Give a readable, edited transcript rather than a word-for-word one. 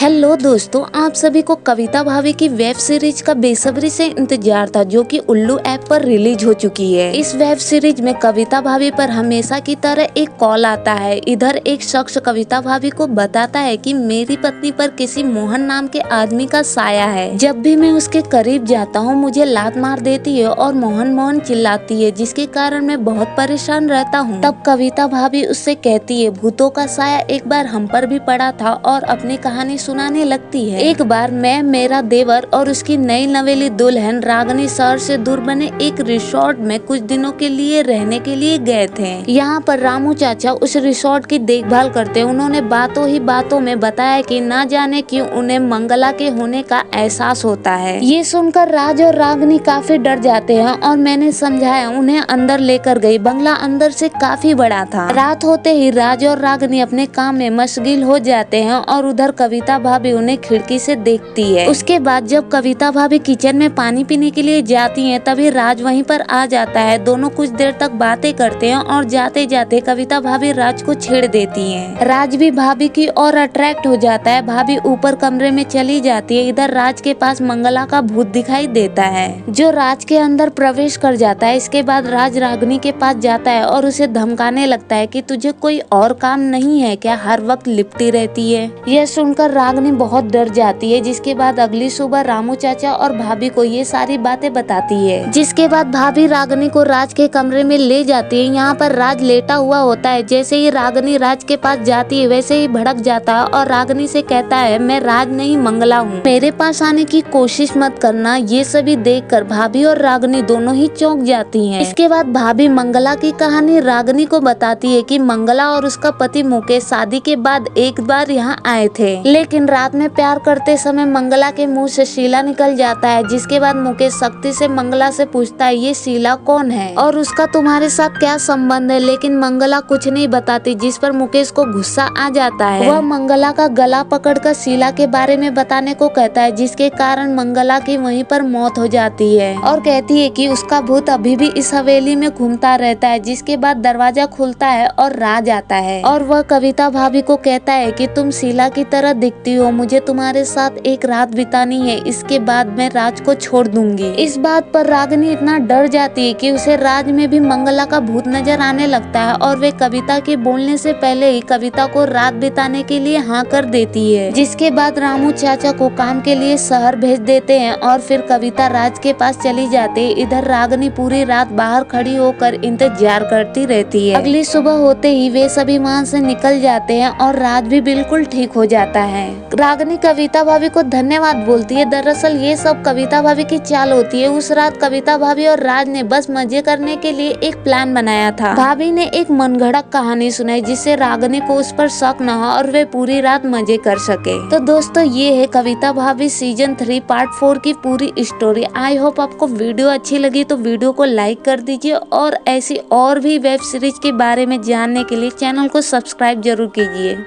Hello दोस्तों, आप सभी को कविता भाभी की वेब सीरीज का बेसब्री से इंतजार था, जो कि उल्लू ऐप पर रिलीज हो चुकी है। इस वेब सीरीज में कविता भाभी पर हमेशा की तरह एक कॉल आता है। इधर एक शख्स कविता भाभी को बताता है कि मेरी पत्नी पर किसी मोहन नाम के आदमी का साया है। जब भी मैं उसके करीब जाता हूँ मुझे लात मार देती है और मोहन मोहन चिल्लाती है, जिसके कारण मैं बहुत परेशान रहता हूँ। तब कविता भाभी उससे कहती है, भूतों का साया एक बार हम पर भी पड़ा था, और अपनी कहानी सुनाने लगती है। एक बार मैं, मेरा देवर और उसकी नई नवेली दुल्हन रागनी शहर से दूर बने एक रिसोर्ट में कुछ दिनों के लिए रहने के लिए गए थे। यहाँ पर रामू चाचा उस रिसोर्ट की देखभाल करते। उन्होंने बातों ही बातों में बताया कि ना जाने क्यों उन्हें मंगला के होने का एहसास होता है। ये सुनकर राज और रागनी काफी डर जाते हैं और मैंने समझाया, उन्हें अंदर लेकर गई। बंगला अंदर से काफी बड़ा था। रात होते ही राज और रागनी अपने काम में मशगूल हो जाते हैं और उधर कविता भाभी उन्हें खिड़की से देखती है। उसके बाद जब कविता भाभी किचन में पानी पीने के लिए जाती हैं, तभी राज वहीं पर आ जाता है। दोनों कुछ देर तक बातें करते हैं और जाते जाते कविता भाभी राज को छेड़ देती हैं। राज भी भाभी की ओर अट्रैक्ट हो जाता है। भाभी ऊपर कमरे में चली जाती है। इधर राज के पास मंगला का भूत दिखाई देता है, जो राज के अंदर प्रवेश कर जाता है। इसके बाद राज रागनी के पास जाता है और उसे धमकाने लगता है कि तुझे कोई और काम नहीं है क्या, हर वक्त लिपटी रहती है। यह सुनकर रागनी बहुत डर जाती है। जिसके बाद अगली सुबह रामू चाचा और भाभी को ये सारी बातें बताती है। जिसके बाद भाभी रागनी को राज के कमरे में ले जाती है। यहाँ पर राज लेटा हुआ होता है। जैसे ही रागनी राज के पास जाती है वैसे ही भड़क जाता है और रागनी से कहता है, मैं राज नहीं मंगला हूँ, मेरे पास आने की कोशिश मत करना। ये सभी देखकर भाभी और रागनी दोनों ही चौंक जाती हैं। इसके बाद भाभी मंगला की कहानी रागनी को बताती है कि मंगला और उसका पति मुकेश शादी के बाद एक बार यहाँ आए थे, लेकिन रात में प्यार करते समय मंगला के मुंह से शीला निकल जाता है। जिसके बाद मुकेश सख्ती से मंगला से पूछता है, ये शीला कौन है और उसका तुम्हारे साथ क्या संबंध है, लेकिन मंगला कुछ नहीं बताती, जिस पर मुकेश को गुस्सा आ जाता है। वह मंगला का गला पकड़कर शीला के बारे में बताने को कहता है, जिसके कारण मंगला की वहीं पर मौत हो जाती है और कहती है कि उसका भूत अभी भी इस हवेली में घूमता रहता है। जिसके बाद दरवाजा खुलता है और राज आता है और वह कविता भाभी को कहता है कि तुम शीला की तरह दिखती हो, मुझे तुम्हारे साथ एक रात बितानी है, इसके बाद मैं राज को छोड़ दूंगी। इस बात पर रागनी इतना डर जाती है कि उसे राज में भी मंगला का भूत नजर आने लगता है और वे कविता के बोलने से पहले ही कविता को रात बिताने के लिए हाँ कर देती है। जिसके बाद रामू चाचा को काम के लिए शहर भेज देते हैं और फिर कविता राज के पास चली जाती है। इधर रागनी पूरी रात बाहर खड़ी होकर इंतजार करती रहती है। अगली सुबह होते ही वे सभी वहाँ से निकल जाते हैं और राज भी बिल्कुल ठीक हो जाता है। रागनी कविता भाभी को धन्यवाद बोलती है। दरअसल ये सब कविता भाभी की चाल होती है। उस रात कविता भाभी और राज ने बस मजे करने के लिए एक प्लान बनाया था। भाभी ने एक मनगढ़ंत कहानी सुनाई, जिससे रागनी को उस पर शक न हो और वे पूरी रात मजे कर सके। तो दोस्तों, ये है कविता भाभी सीजन 3 पार्ट 4 की पूरी स्टोरी। आई होप आपको वीडियो अच्छी लगी तो वीडियो को लाइक कर दीजिए और ऐसी और भी वेब सीरीज के बारे में जानने के लिए चैनल को सब्सक्राइब जरूर कीजिए।